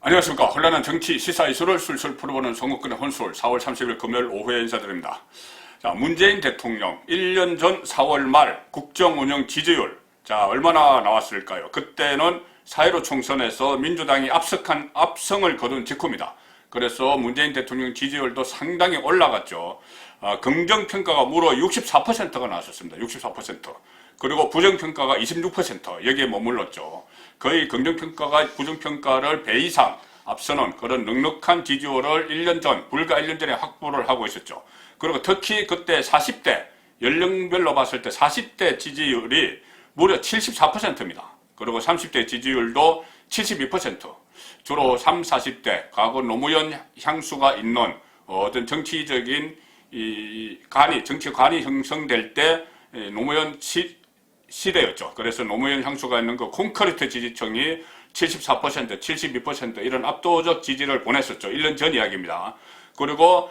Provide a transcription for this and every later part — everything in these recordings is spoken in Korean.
안녕하십니까. 혼란한 정치 시사 이슈를 술술 풀어보는 송국근의 혼술 4월 30일 금요일 오후에 인사드립니다. 자, 문재인 대통령 1년 전 4월 말 국정운영 지지율 얼마나 나왔을까요? 그때는 4.15 총선에서 민주당이 압승을 거둔 직후입니다. 그래서 문재인 대통령 지지율도 상당히 올라갔죠. 긍정평가가 무려 64%가 나왔었습니다. 64%. 그리고 부정평가가 26% 여기에 머물렀죠. 거의 긍정평가가 부정평가를 배 이상 앞서는 그런 넉넉한 지지율을 불과 1년 전에 확보를 하고 있었죠. 그리고 특히 그때 40대, 연령별로 봤을 때 40대 지지율이 무려 74%입니다. 그리고 30대 지지율도 72%. 주로 30, 40대, 과거 노무현 향수가 있는 어떤 정치적인 정치관이 형성될 때 노무현 시대였죠. 그래서 노무현 향수가 있는 그 콘크리트 지지층이 74%, 72% 이런 압도적 지지를 보냈었죠. 1년 전 이야기입니다. 그리고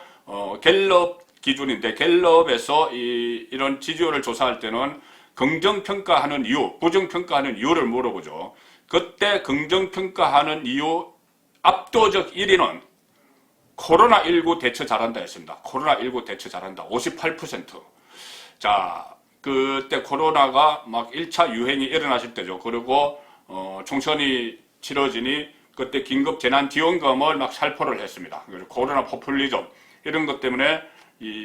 갤럽 기준인데 갤럽에서 이런 지지율을 조사할 때는 긍정평가하는 이유, 부정평가하는 이유를 물어보죠. 그때 긍정평가하는 이유 압도적 1위는 코로나19 대처 잘한다 였습니다. 코로나19 대처 잘한다. 58%. 자, 그때 코로나가 막 1차 유행이 일어났을 때죠. 그리고 총선이 치러지니 그때 긴급 재난지원금을 막 살포를 했습니다. 그리고 코로나 포퓰리즘 이런 것 때문에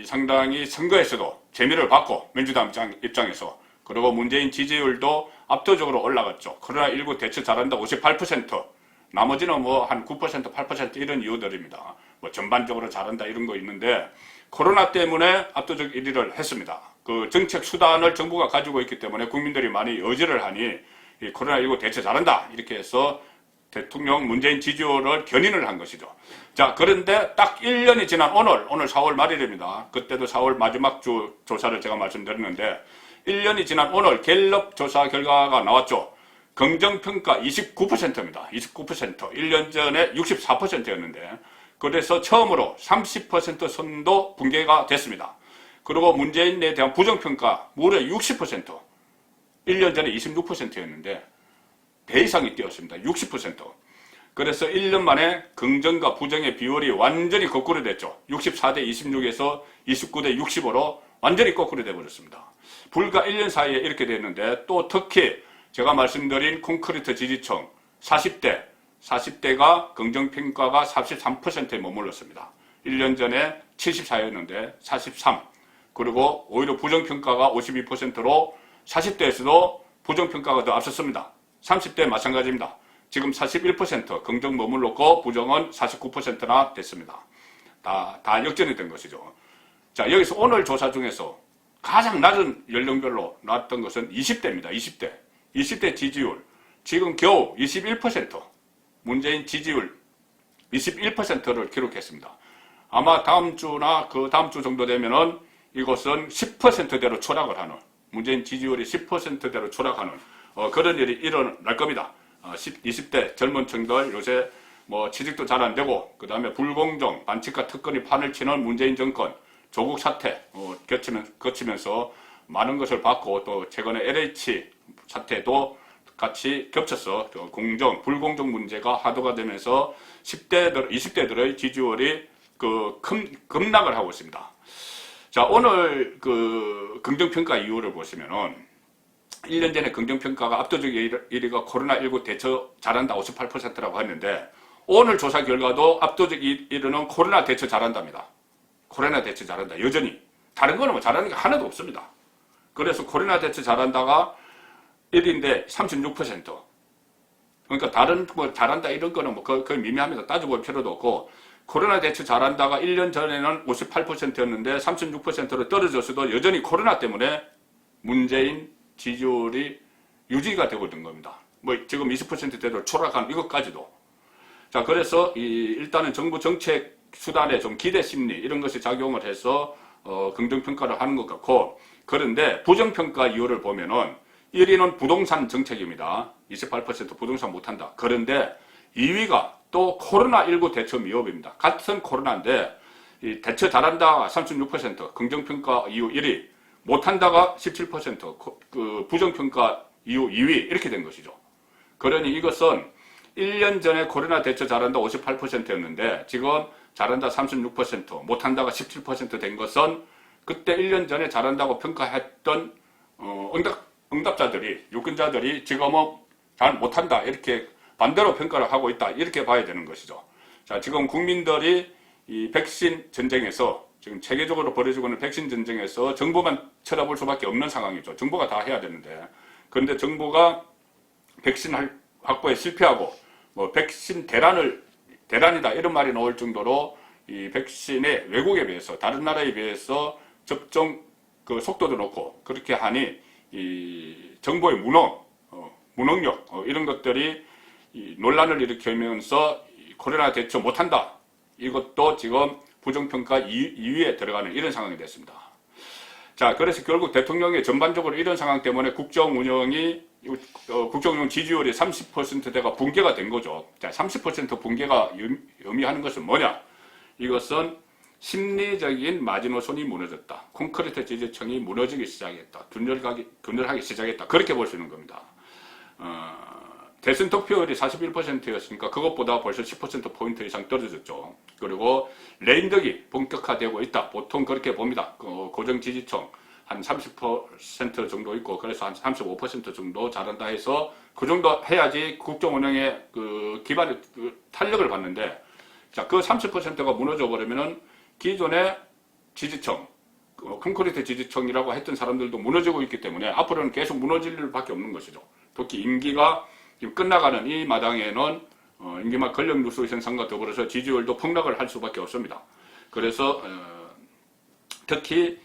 상당히 선거에서도 재미를 받고 민주당 입장에서 그리고 문재인 지지율도 압도적으로 올라갔죠. 코로나19 대처 잘한다 58%. 나머지는 뭐 한 9%, 8% 이런 이유들입니다. 뭐 전반적으로 잘한다 이런 거 있는데 코로나 때문에 압도적 1위를 했습니다. 그 정책 수단을 정부가 가지고 있기 때문에 국민들이 많이 여지를 하니 이 코로나19 대처 잘한다 이렇게 해서 대통령 문재인 지지율을 견인을 한 것이죠. 자, 그런데 딱 1년이 지난 오늘 4월 말일입니다. 그때도 4월 마지막 주 조사를 제가 말씀드렸는데 1년이 지난 오늘 갤럽 조사 결과가 나왔죠. 긍정평가 29%입니다. 29%. 1년 전에 64%였는데 그래서 처음으로 30% 선도 붕괴가 됐습니다. 그리고 문재인에 대한 부정평가 무려 60%. 1년 전에 26%였는데 배 이상이 뛰었습니다. 60%. 그래서 1년 만에 긍정과 부정의 비율이 완전히 거꾸로 됐죠. 64대 26에서 29대 65로 완전히 거꾸로 돼버렸습니다. 불과 1년 사이에 이렇게 됐는데 또 특히 제가 말씀드린 콘크리트 지지층 40대가 긍정평가가 43%에 머물렀습니다. 1년 전에 74였는데 43. 그리고 오히려 부정평가가 52%로 40대에서도 부정평가가 더 앞섰습니다. 30대 마찬가지입니다. 지금 41% 긍정 머물렀고 부정은 49%나 됐습니다. 다 역전이 된 것이죠. 자, 여기서 오늘 조사 중에서 가장 낮은 연령별로 나왔던 것은 20대입니다. 20대 지지율. 지금 겨우 21%. 문재인 지지율 21%를 기록했습니다. 아마 다음 주나 그 다음 주 정도 되면은 이것은 10%대로 추락을 하는, 문재인 지지율이 10%대로 추락하는 그런 일이 일어날 겁니다. 20대 젊은 층들 요새 뭐 취직도 잘 안 되고 그 다음에 불공정, 반칙과 특권이 판을 치는 문재인 정권, 조국 사태 거치면서 많은 것을 받고 또 최근에 LH 사태도 같이 겹쳐서 불공정 문제가 화두가 되면서 20대들의 지지율이 급락을 하고 있습니다. 자, 오늘 긍정평가 이유를 보시면은 1년 전에 긍정평가가 압도적 1위가 코로나19 대처 잘한다 58%라고 했는데 오늘 조사 결과도 압도적 1위는 코로나 대처 잘한답니다. 코로나 대처 잘한다. 여전히. 다른 거는 뭐 잘하는 게 하나도 없습니다. 그래서 코로나 대처 잘한다가 1위인데 36%. 그러니까 다른 뭐 잘한다 이런 거는 뭐 거의 미미합니다. 따져볼 필요도 없고 코로나 대처 잘한다가 1년 전에는 58%였는데 36%로 떨어졌어도 여전히 코로나 때문에 문재인 지지율이 유지가 되고 있는 겁니다. 뭐 지금 20%대로 추락한 이것까지도. 자, 그래서 일단은 정부 정책 수단에 좀 기대 심리 이런 것이 작용을 해서 긍정평가를 하는 것 같고, 그런데 부정평가 이유를 보면은 1위는 부동산 정책입니다. 28% 부동산 못한다. 그런데 2위가 또 코로나19 대처 미흡입니다. 같은 코로나인데 대처 잘한다 36%, 긍정평가 이후 1위, 못한다가 17%, 부정평가 이후 2위 이렇게 된 것이죠. 그러니 이것은 1년 전에 코로나 대처 잘한다 58%였는데 지금 잘한다 36%, 못한다가 17% 된 것은 그때 1년 전에 잘한다고 평가했던 응답자들이, 유권자들이 지금은 잘 못한다 이렇게 반대로 평가를 하고 있다 이렇게 봐야 되는 것이죠. 자, 지금 국민들이 이 백신 전쟁에서 지금 세계적으로 벌어지고 있는 백신 전쟁에서 정부만 쳐다볼 수밖에 없는 상황이죠. 정부가 다 해야 되는데, 그런데 정부가 백신 확보에 실패하고 뭐 백신 대란이다 이런 말이 나올 정도로 이 백신의 외국에 비해서 다른 나라에 비해서 접종 그 속도도 높고 그렇게 하니 이 정부의 무능력 이런 것들이 이 논란을 일으키면서 코로나 대처 못한다. 이것도 지금 부정평가 2위에 들어가는 이런 상황이 됐습니다. 자, 그래서 결국 대통령이 전반적으로 이런 상황 때문에 국정운영 지지율이 30%대가 붕괴가 된 거죠. 자, 30% 붕괴가 의미하는 것은 뭐냐? 이것은 심리적인 마지노선이 무너졌다. 콘크리트 지지층이 무너지기 시작했다. 균열하기 시작했다. 그렇게 볼 수 있는 겁니다. 대선 득표율이 41%였으니까 그것보다 벌써 10%포인트 이상 떨어졌죠. 그리고 레임덕이 본격화되고 있다. 보통 그렇게 봅니다. 고정 지지층 한 30% 정도 있고 그래서 한 35% 정도 잘한다 해서 그 정도 해야지 국정 운영에 그 기반에 탄력을 받는데, 자, 그 30%가 무너져 버리면은 기존의 지지층, 콘크리트 지지층이라고 했던 사람들도 무너지고 있기 때문에 앞으로는 계속 무너질 일밖에 없는 것이죠. 특히 임기가 지금 끝나가는 이 마당에는 임기말 권력 누수 현상과 더불어서 지지율도 폭락을 할 수밖에 없습니다. 그래서 특히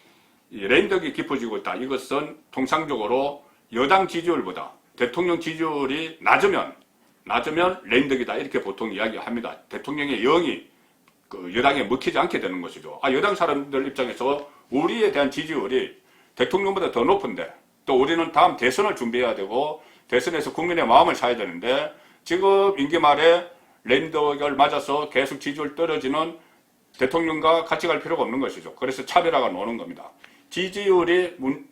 레임덕이 깊어지고 있다. 이것은 통상적으로 여당 지지율보다 대통령 지지율이 낮으면 레임덕이다 이렇게 보통 이야기합니다. 대통령의 영이 그 여당에 먹히지 않게 되는 것이죠. 여당 사람들 입장에서 우리에 대한 지지율이 대통령보다 더 높은데 또 우리는 다음 대선을 준비해야 되고 대선에서 국민의 마음을 사야 되는데 지금 임기 말에 레임덕을 맞아서 계속 지지율 떨어지는 대통령과 같이 갈 필요가 없는 것이죠. 그래서 차별화가 나오는 겁니다.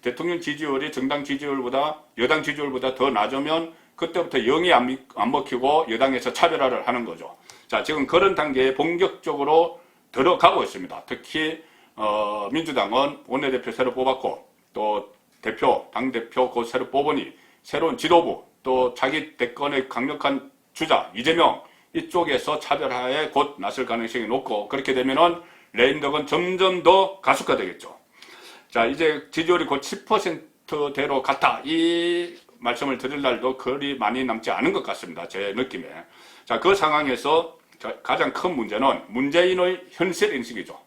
대통령 지지율이 정당 지지율보다 여당 지지율보다 더 낮으면 그때부터 영이 안 먹히고 여당에서 차별화를 하는 거죠. 자, 지금 그런 단계에 본격적으로 들어가고 있습니다. 특히 민주당은 원내대표 새로 뽑았고 또 당대표 곧 새로 뽑으니 새로운 지도부 또 자기 대권의 강력한 주자 이재명 이쪽에서 차별화에 곧 나설 가능성이 높고, 그렇게 되면은 레임덕은 점점 더 가속화되겠죠. 자, 이제 지지율이 곧 10%대로 갔다 이 말씀을 드릴 날도 그리 많이 남지 않은 것 같습니다. 제 느낌에. 자, 그 상황에서 가장 큰 문제는 문재인의 현실인식이죠.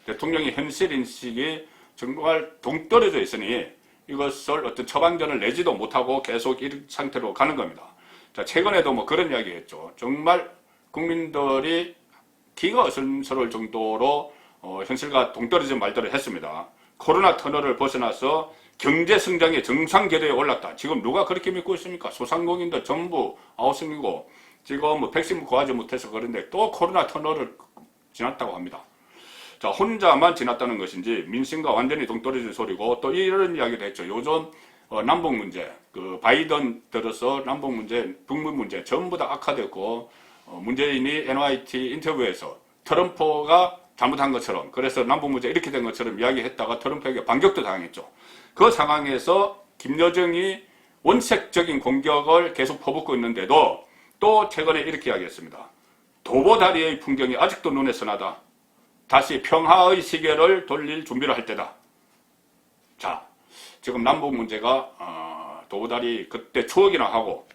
대통령의 현실인식이 정말 동떨어져 있으니 이것을 어떤 처방전을 내지도 못하고 계속 이 상태로 가는 겁니다. 자, 최근에도 뭐 그런 이야기 했죠. 정말 국민들이 기가 어슬스러울 정도로 현실과 동떨어진 말들을 했습니다. 코로나 터널을 벗어나서 경제 성장의 정상 궤도에 올랐다. 지금 누가 그렇게 믿고 있습니까? 소상공인들 전부 아웃승이고 지금 뭐 백신 구하지 못해서 그런데 또 코로나 터널을 지났다고 합니다. 자, 혼자만 지났다는 것인지 민심과 완전히 동떨어진 소리고, 또 이런 이야기도 했죠. 요즘 남북 문제, 그 바이든 들어서 남북 문제, 북미 문제 전부 다 악화됐고 문재인이 NYT 인터뷰에서 트럼프가 잘못한 것처럼, 그래서 남북 문제 이렇게 된 것처럼 이야기했다가 트럼프에게 반격도 당했죠. 그 상황에서 김여정이 원색적인 공격을 계속 퍼붓고 있는데도 또 최근에 이렇게 이야기했습니다. 도보다리의 풍경이 아직도 눈에 선하다. 다시 평화의 시계를 돌릴 준비를 할 때다. 자, 지금 남북 문제가 도보다리 그때 추억이나 하고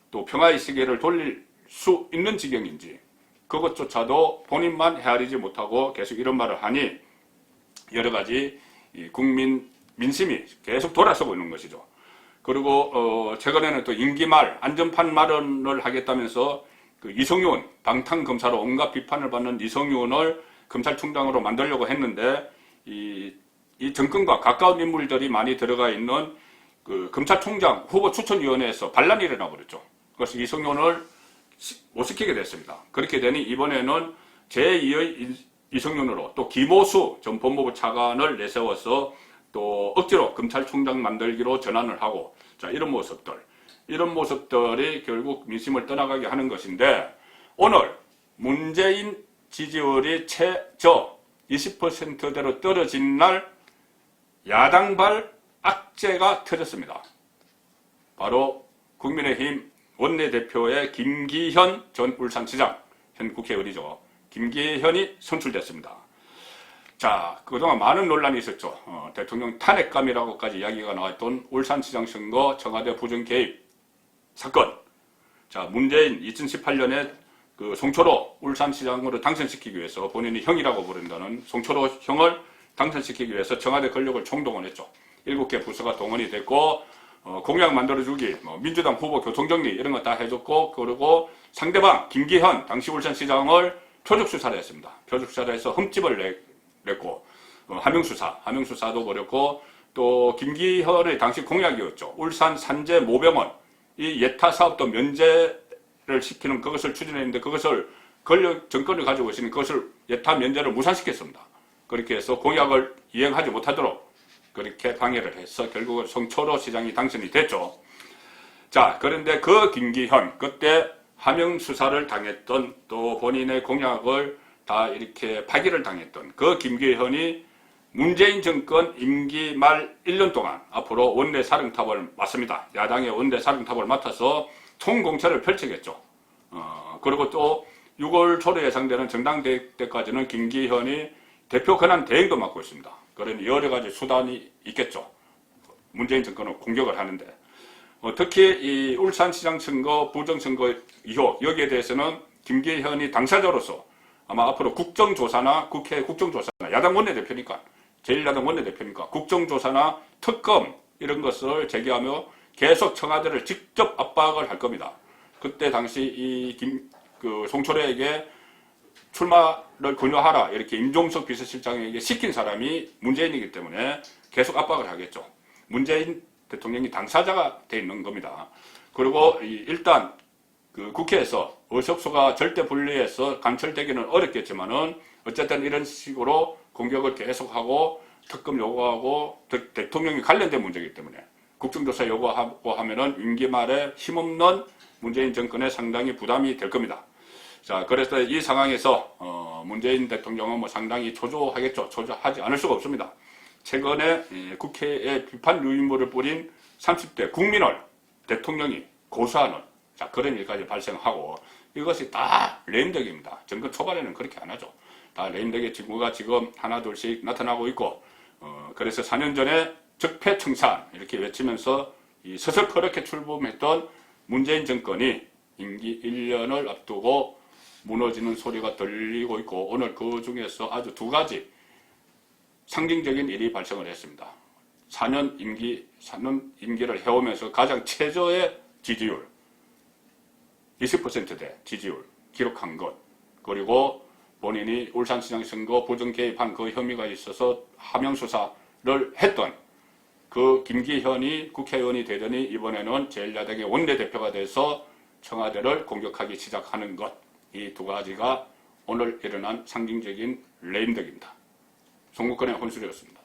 또 평화의 시계를 돌릴 수 있는 지경인지 그것조차도 본인만 헤아리지 못하고 계속 이런 말을 하니 여러 가지 국민 민심이 계속 돌아서고 있는 것이죠. 그리고 최근에는 또 임기 말 안전판 마련을 하겠다면서 그 이성윤 방탄검사로 온갖 비판을 받는 이성윤을 검찰총장으로 만들려고 했는데 이 정권과 가까운 인물들이 많이 들어가 있는 그 검찰총장 후보 추천위원회에서 반란이 일어나 버렸죠. 그래서 이성윤을 못 시키게 됐습니다. 그렇게 되니 이번에는 제2의 이성윤으로 또 김오수 전 법무부 차관을 내세워서 또 억지로 검찰총장 만들기로 전환을 하고, 자, 이런 모습들. 이런 모습들이 결국 민심을 떠나가게 하는 것인데, 오늘 문재인 지지율이 최저 20%대로 떨어진 날 야당발 악재가 터졌습니다. 바로 국민의힘 원내대표의 김기현 전 울산시장, 현 국회의원이죠. 김기현이 선출됐습니다. 자, 그동안 많은 논란이 있었죠. 대통령 탄핵감이라고까지 이야기가 나왔던 울산시장 선거 청와대 부정 개입 사건. 자, 문재인 2018년에 그 송철호 울산시장으로 당선시키기 위해서 본인이 형이라고 부른다는 송철호 형을 당선시키기 위해서 청와대 권력을 총동원했죠. 7개 부서가 동원이 됐고, 공약 만들어주기, 민주당 후보 교통정리 이런 거 다 해줬고, 그리고 상대방 김기현 당시 울산시장을 표적수사를 했습니다. 표적수사를 해서 흠집을 냈고, 하명수사도 벌였고, 또 김기현의 당시 공약이었죠. 울산 산재 모병원 이 예타 사업도 면제를 시키는 그것을 추진했는데, 그것을 권력 정권을 가지고 있으니 그것을 예타 면제를 무산시켰습니다. 그렇게 해서 공약을 이행하지 못하도록 그렇게 방해를 해서 결국은 송철호 시장이 당선이 됐죠. 자, 그런데 그 김기현, 그때 하명수사를 당했던, 또 본인의 공약을 다 이렇게 파기를 당했던 그 김기현이 문재인 정권 임기 말 1년 동안 앞으로 원내 사령탑을 맡습니다. 야당의 원내 사령탑을 맡아서 총공세를 펼치겠죠. 그리고 또 6월 초로 예상되는 정당대회 때까지는 김기현이 대표 권한 대행도 맡고 있습니다. 그런 여러 가지 수단이 있겠죠. 문재인 정권은 공격을 하는데, 특히 이 울산시장 선거, 부정선거 이후 여기에 대해서는 김기현이 당사자로서 아마 앞으로 국정조사나 국회 국정조사나 야당 원내대표니까, 제1야당 원내대표니까 국정조사나 특검 이런 것을 제기하며 계속 청와대를 직접 압박을 할 겁니다. 그때 당시 송철호에게 출마를 권유하라 이렇게 임종석 비서실장에게 시킨 사람이 문재인이기 때문에 계속 압박을 하겠죠. 문재인 대통령이 당사자가 돼 있는 겁니다. 그리고 일단 그 국회에서 의석수가 절대 분리해서 감철되기는 어렵겠지만은 어쨌든 이런 식으로 공격을 계속하고 특검 요구하고 대통령이 관련된 문제이기 때문에 국정조사 요구하고 하면은 임기 말에 힘없는 문재인 정권에 상당히 부담이 될 겁니다. 자, 그래서 이 상황에서 문재인 대통령은 상당히 초조하겠죠. 초조하지 않을 수가 없습니다. 최근에 국회에 비판 유인물을 뿌린 30대 국민을 대통령이 고소하는, 자, 그런 일까지 발생하고, 이것이 다 레임덕입니다. 정권 초반에는 그렇게 안 하죠. 다 레임덕의 징후가 지금 하나 둘씩 나타나고 있고, 그래서 4년 전에 적폐청산 이렇게 외치면서 이 서슬퍼렇게 출범했던 문재인 정권이 임기 1년을 앞두고 무너지는 소리가 들리고 있고, 오늘 그 중에서 아주 두 가지 상징적인 일이 발생을 했습니다. 4년 임기를 해오면서 가장 최저의 지지율, 20%대 지지율 기록한 것, 그리고 본인이 울산시장 선거 부정 개입한 그 혐의가 있어서 하명수사를 했던 그 김기현이 국회의원이 되더니 이번에는 제1야당의 원내대표가 돼서 청와대를 공격하기 시작하는 것, 이 두 가지가 오늘 일어난 상징적인 레임덕입니다. 송국근의 혼술이었습니다.